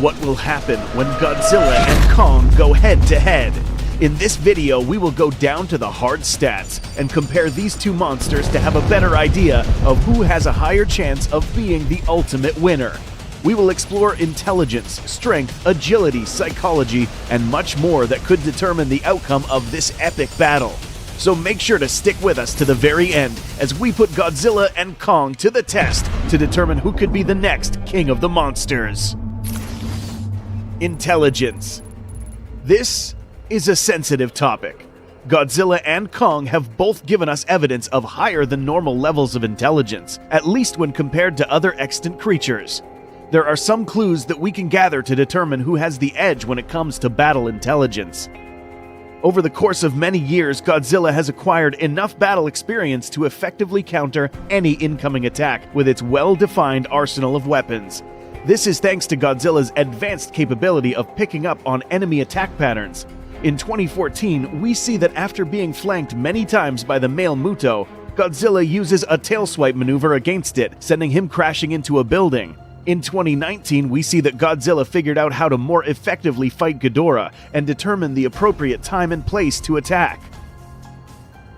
What will happen when Godzilla and Kong go head-to-head? In this video, we will go down to the hard stats and compare these two monsters to have a better idea of who has a higher chance of being the ultimate winner. We will explore intelligence, strength, agility, psychology, and much more that could determine the outcome of this epic battle. So make sure to stick with us to the very end as we put Godzilla and Kong to the test to determine who could be the next king of the monsters. Intelligence. This is a sensitive topic. Godzilla and Kong have both given us evidence of higher than normal levels of intelligence, at least when compared to other extant creatures. There are some clues that we can gather to determine who has the edge when it comes to battle intelligence. Over the course of many years, Godzilla has acquired enough battle experience to effectively counter any incoming attack with its well-defined arsenal of weapons. This is thanks to Godzilla's advanced capability of picking up on enemy attack patterns. In 2014, we see that after being flanked many times by the male Muto, Godzilla uses a tail swipe maneuver against it, sending him crashing into a building. In 2019, we see that Godzilla figured out how to more effectively fight Ghidorah and determine the appropriate time and place to attack.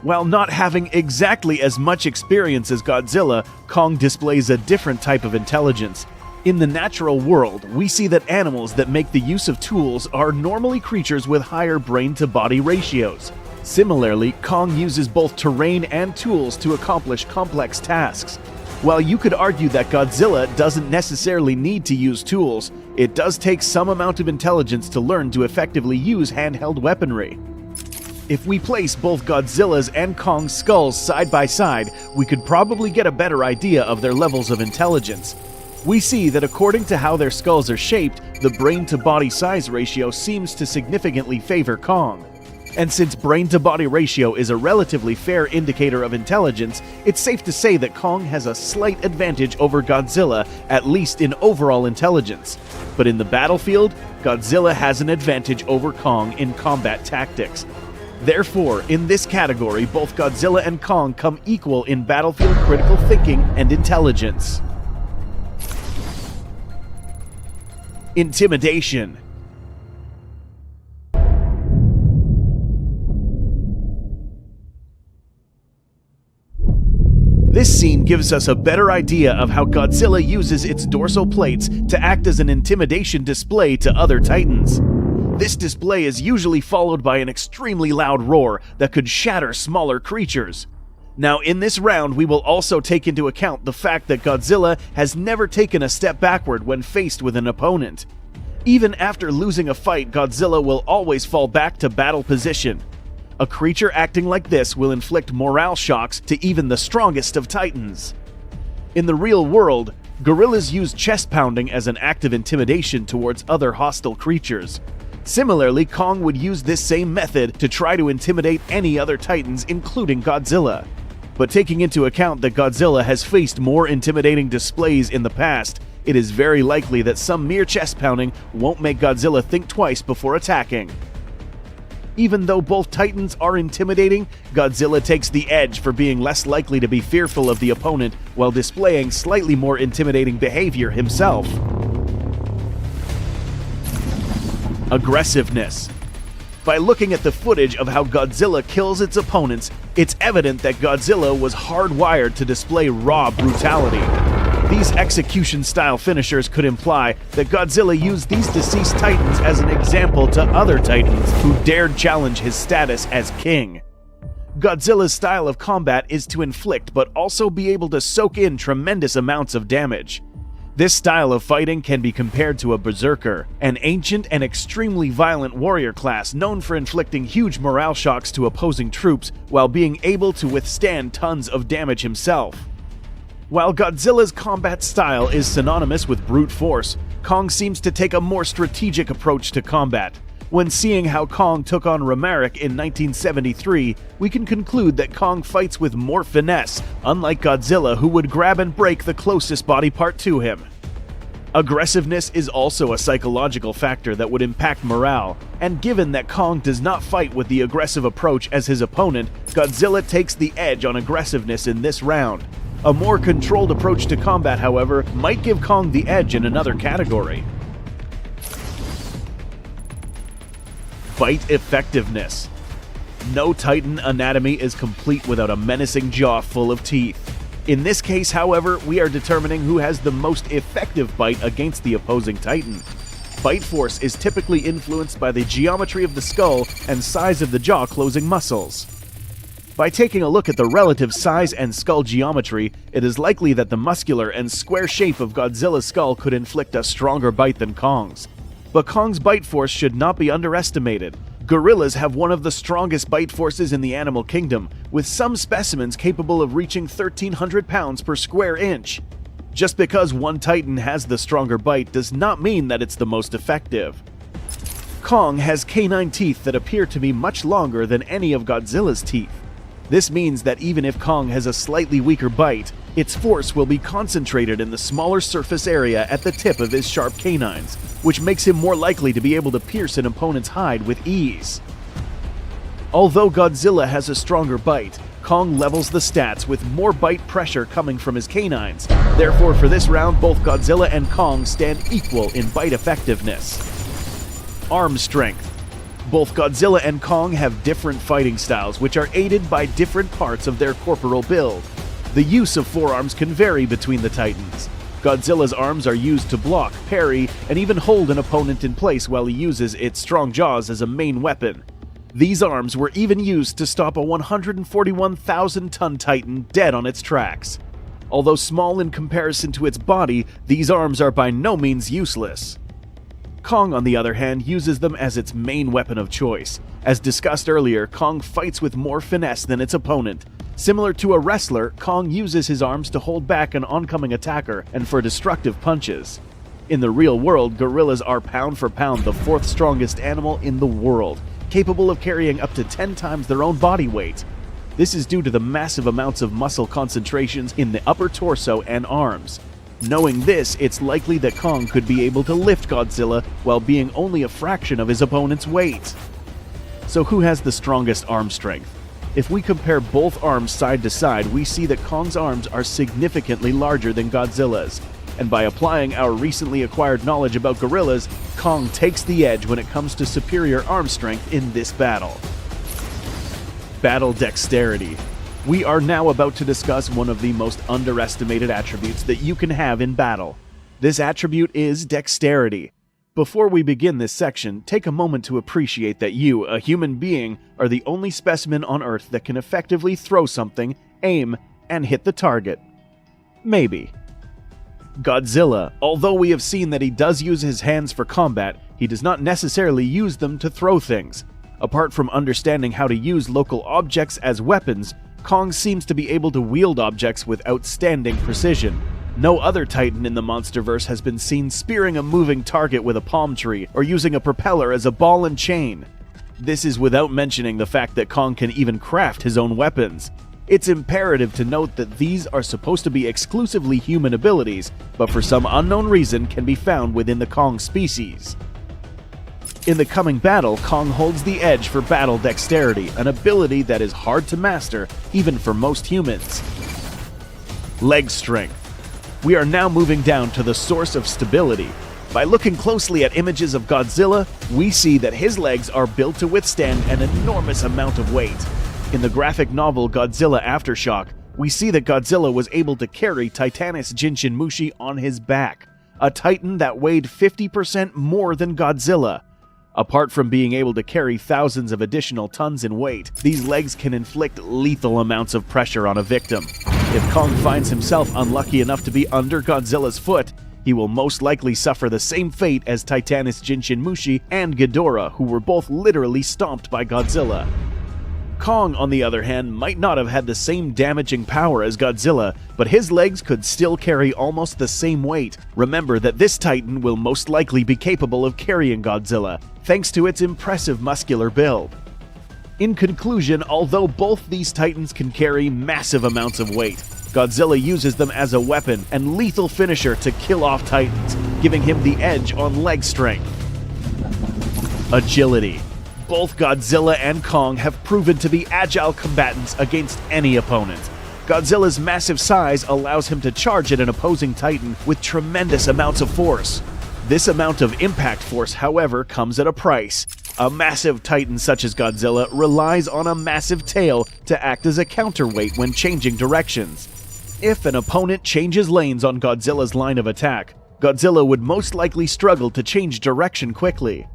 While not having exactly as much experience as Godzilla, Kong displays a different type of intelligence. In the natural world, we see that animals that make the use of tools are normally creatures with higher brain-to-body ratios. Similarly, Kong uses both terrain and tools to accomplish complex tasks. While you could argue that Godzilla doesn't necessarily need to use tools, it does take some amount of intelligence to learn to effectively use handheld weaponry. If we place both Godzilla's and Kong's skulls side by side, we could probably get a better idea of their levels of intelligence. We see that according to how their skulls are shaped, the brain-to-body size ratio seems to significantly favor Kong. And since brain-to-body ratio is a relatively fair indicator of intelligence, it's safe to say that Kong has a slight advantage over Godzilla, at least in overall intelligence. But in the battlefield, Godzilla has an advantage over Kong in combat tactics. Therefore, in this category, both Godzilla and Kong come equal in battlefield critical thinking and intelligence. Intimidation. This scene gives us a better idea of how Godzilla uses its dorsal plates to act as an intimidation display to other titans. This display is usually followed by an extremely loud roar that could shatter smaller creatures. Now, in this round, we will also take into account the fact that Godzilla has never taken a step backward when faced with an opponent. Even after losing a fight, Godzilla will always fall back to battle position. A creature acting like this will inflict morale shocks to even the strongest of titans. In the real world, gorillas use chest pounding as an act of intimidation towards other hostile creatures. Similarly, Kong would use this same method to try to intimidate any other titans, including Godzilla. But taking into account that Godzilla has faced more intimidating displays in the past, it is very likely that some mere chest pounding won't make Godzilla think twice before attacking. Even though both titans are intimidating, Godzilla takes the edge for being less likely to be fearful of the opponent while displaying slightly more intimidating behavior himself. Aggressiveness. By looking at the footage of how Godzilla kills its opponents, it's evident that Godzilla was hardwired to display raw brutality. These execution-style finishers could imply that Godzilla used these deceased titans as an example to other titans who dared challenge his status as king. Godzilla's style of combat is to inflict but also be able to soak in tremendous amounts of damage. This style of fighting can be compared to a berserker, an ancient and extremely violent warrior class known for inflicting huge morale shocks to opposing troops while being able to withstand tons of damage himself. While Godzilla's combat style is synonymous with brute force, Kong seems to take a more strategic approach to combat. When seeing how Kong took on Romarik in 1973, we can conclude that Kong fights with more finesse, unlike Godzilla, who would grab and break the closest body part to him. Aggressiveness is also a psychological factor that would impact morale, and given that Kong does not fight with the aggressive approach as his opponent, Godzilla takes the edge on aggressiveness in this round. A more controlled approach to combat, however, might give Kong the edge in another category. Bite effectiveness. No Titan anatomy is complete without a menacing jaw full of teeth. In this case, however, we are determining who has the most effective bite against the opposing Titan. Bite force is typically influenced by the geometry of the skull and size of the jaw-closing muscles. By taking a look at the relative size and skull geometry, it is likely that the muscular and square shape of Godzilla's skull could inflict a stronger bite than Kong's. But Kong's bite force should not be underestimated. Gorillas have one of the strongest bite forces in the animal kingdom, with some specimens capable of reaching 1,300 pounds per square inch. Just because one Titan has the stronger bite does not mean that it's the most effective. Kong has canine teeth that appear to be much longer than any of Godzilla's teeth. This means that even if Kong has a slightly weaker bite, its force will be concentrated in the smaller surface area at the tip of his sharp canines, which makes him more likely to be able to pierce an opponent's hide with ease. Although Godzilla has a stronger bite, Kong levels the stats with more bite pressure coming from his canines. Therefore, for this round, both Godzilla and Kong stand equal in bite effectiveness. Arm strength. Both Godzilla and Kong have different fighting styles, which are aided by different parts of their corporal build. The use of forearms can vary between the Titans. Godzilla's arms are used to block, parry, and even hold an opponent in place while he uses its strong jaws as a main weapon. These arms were even used to stop a 141,000-ton Titan dead on its tracks. Although small in comparison to its body, these arms are by no means useless. Kong, on the other hand, uses them as its main weapon of choice. As discussed earlier, Kong fights with more finesse than its opponent. Similar to a wrestler, Kong uses his arms to hold back an oncoming attacker and for destructive punches. In the real world, gorillas are pound for pound the fourth strongest animal in the world, capable of carrying up to 10 times their own body weight. This is due to the massive amounts of muscle concentrations in the upper torso and arms. Knowing this, it's likely that Kong could be able to lift Godzilla while being only a fraction of his opponent's weight. So who has the strongest arm strength? If we compare both arms side to side, we see that Kong's arms are significantly larger than Godzilla's. And by applying our recently acquired knowledge about gorillas, Kong takes the edge when it comes to superior arm strength in this battle. Battle dexterity. We are now about to discuss one of the most underestimated attributes that you can have in battle. This attribute is dexterity. Before we begin this section, take a moment to appreciate that you, a human being, are the only specimen on Earth that can effectively throw something, aim, and hit the target. Maybe. Godzilla, although we have seen that he does use his hands for combat, he does not necessarily use them to throw things. Apart from understanding how to use local objects as weapons, Kong seems to be able to wield objects with outstanding precision. No other Titan in the Monsterverse has been seen spearing a moving target with a palm tree or using a propeller as a ball and chain. This is without mentioning the fact that Kong can even craft his own weapons. It's imperative to note that these are supposed to be exclusively human abilities, but for some unknown reason can be found within the Kong species. In the coming battle, Kong holds the edge for battle dexterity, an ability that is hard to master even for most humans. Leg strength. We are now moving down to the source of stability. By looking closely at images of Godzilla, we see that his legs are built to withstand an enormous amount of weight. In the graphic novel Godzilla Aftershock, we see that Godzilla was able to carry Titanis Jinshinmushi on his back, a titan that weighed 50% more than Godzilla. Apart from being able to carry thousands of additional tons in weight, these legs can inflict lethal amounts of pressure on a victim. If Kong finds himself unlucky enough to be under Godzilla's foot, he will most likely suffer the same fate as Titanis Jinshinmushi and Ghidorah, who were both literally stomped by Godzilla. Kong, on the other hand, might not have had the same damaging power as Godzilla, but his legs could still carry almost the same weight. Remember that this Titan will most likely be capable of carrying Godzilla, thanks to its impressive muscular build. In conclusion, although both these Titans can carry massive amounts of weight, Godzilla uses them as a weapon and lethal finisher to kill off Titans, giving him the edge on leg strength. Agility. Both Godzilla and Kong have proven to be agile combatants against any opponent. Godzilla's massive size allows him to charge at an opposing Titan with tremendous amounts of force. This amount of impact force, however, comes at a price. A massive titan such as Godzilla relies on a massive tail to act as a counterweight when changing directions. If an opponent changes lanes on Godzilla's line of attack, Godzilla would most likely struggle to change direction quickly.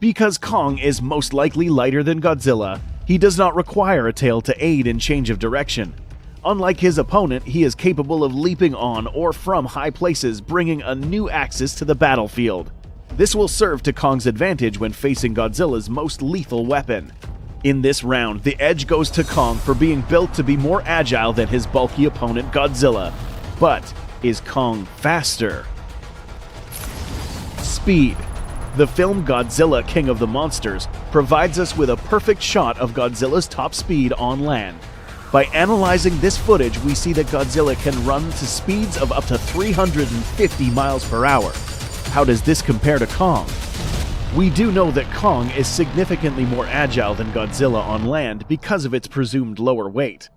Because Kong is most likely lighter than Godzilla, he does not require a tail to aid in change of direction. Unlike his opponent, he is capable of leaping on or from high places, bringing a new axis to the battlefield. This will serve to Kong's advantage when facing Godzilla's most lethal weapon. In this round, the edge goes to Kong for being built to be more agile than his bulky opponent Godzilla. But is Kong faster? Speed. The film Godzilla King of the Monsters provides us with a perfect shot of Godzilla's top speed on land. By analyzing this footage, we see that Godzilla can run to speeds of up to 350 miles per hour. How does this compare to Kong? We do know that Kong is significantly more agile than Godzilla on land because of its presumed lower weight.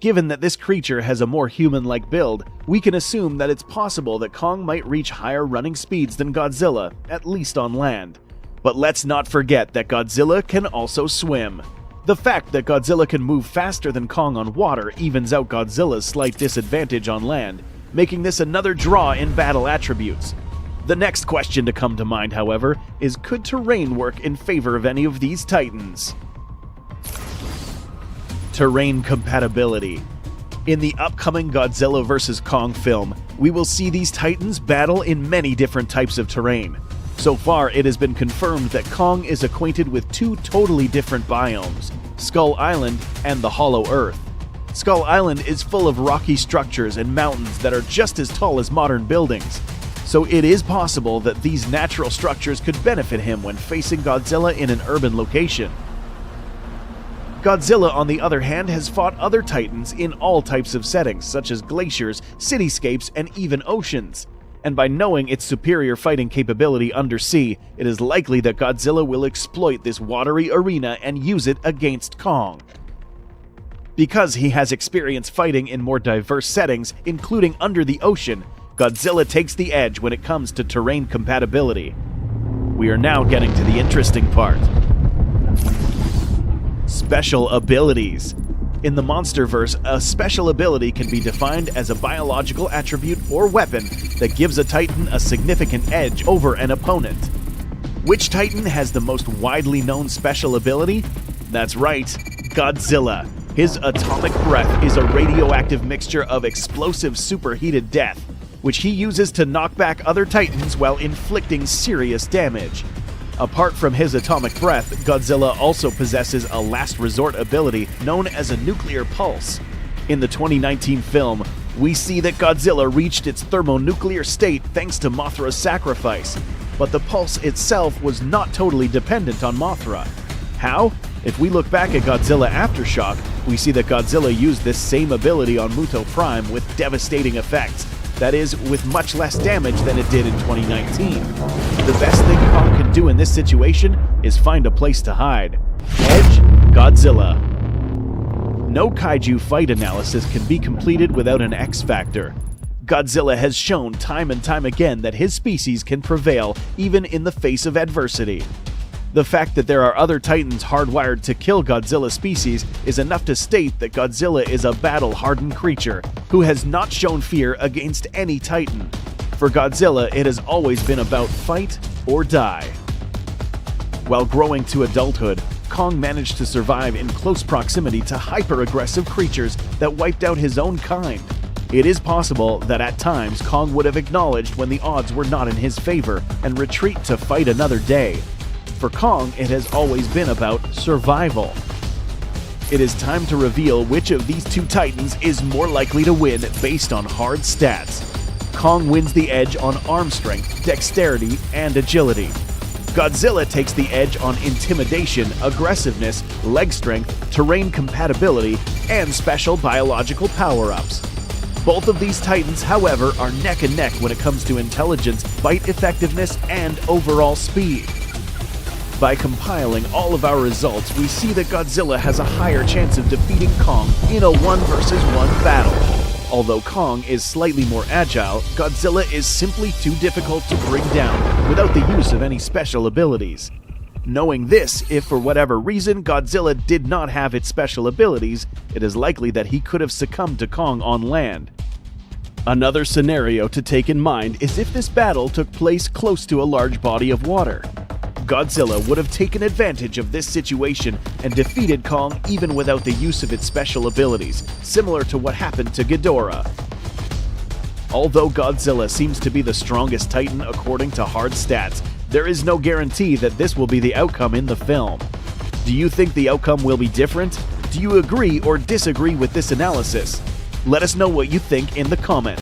Given that this creature has a more human-like build, we can assume that it's possible that Kong might reach higher running speeds than Godzilla, at least on land. But let's not forget that Godzilla can also swim. The fact that Godzilla can move faster than Kong on water evens out Godzilla's slight disadvantage on land, making this another draw in battle attributes. The next question to come to mind, however, is could terrain work in favor of any of these titans? Terrain compatibility. In the upcoming Godzilla vs. Kong film, we will see these titans battle in many different types of terrain. So far, it has been confirmed that Kong is acquainted with two totally different biomes, Skull Island and the Hollow Earth. Skull Island is full of rocky structures and mountains that are just as tall as modern buildings. So it is possible that these natural structures could benefit him when facing Godzilla in an urban location. Godzilla, on the other hand, has fought other titans in all types of settings, such as glaciers, cityscapes, and even oceans. And by knowing its superior fighting capability undersea, it is likely that Godzilla will exploit this watery arena and use it against Kong. Because he has experience fighting in more diverse settings, including under the ocean, Godzilla takes the edge when it comes to terrain compatibility. We are now getting to the interesting part. Special abilities. In the Monsterverse, a special ability can be defined as a biological attribute or weapon that gives a Titan a significant edge over an opponent. Which Titan has the most widely known special ability? That's right, Godzilla. His atomic breath is a radioactive mixture of explosive superheated death, which he uses to knock back other Titans while inflicting serious damage. Apart from his atomic breath, Godzilla also possesses a last resort ability known as a nuclear pulse. In the 2019 film, we see that Godzilla reached its thermonuclear state thanks to Mothra's sacrifice, but the pulse itself was not totally dependent on Mothra. How? If we look back at Godzilla Aftershock, we see that Godzilla used this same ability on Muto Prime with devastating effects. That is, with much less damage than it did in 2019. The best thing Kong can do in this situation is find a place to hide. Edge, Godzilla. No kaiju fight analysis can be completed without an X factor. Godzilla has shown time and time again that his species can prevail even in the face of adversity. The fact that there are other Titans hardwired to kill Godzilla's species is enough to state that Godzilla is a battle-hardened creature who has not shown fear against any Titan. For Godzilla, it has always been about fight or die. While growing to adulthood, Kong managed to survive in close proximity to hyper-aggressive creatures that wiped out his own kind. It is possible that at times Kong would have acknowledged when the odds were not in his favor and retreat to fight another day. For Kong, it has always been about survival. It is time to reveal which of these two Titans is more likely to win based on hard stats. Kong wins the edge on arm strength, dexterity, and agility. Godzilla takes the edge on intimidation, aggressiveness, leg strength, terrain compatibility, and special biological power-ups. Both of these Titans, however, are neck and neck when it comes to intelligence, fight effectiveness, and overall speed. By compiling all of our results, we see that Godzilla has a higher chance of defeating Kong in a 1 versus 1 battle. Although Kong is slightly more agile, Godzilla is simply too difficult to bring down without the use of any special abilities. Knowing this, if for whatever reason Godzilla did not have its special abilities, it is likely that he could have succumbed to Kong on land. Another scenario to take in mind is if this battle took place close to a large body of water. Godzilla would have taken advantage of this situation and defeated Kong even without the use of its special abilities, similar to what happened to Ghidorah. Although Godzilla seems to be the strongest Titan according to hard stats, there is no guarantee that this will be the outcome in the film. Do you think the outcome will be different? Do you agree or disagree with this analysis? Let us know what you think in the comments.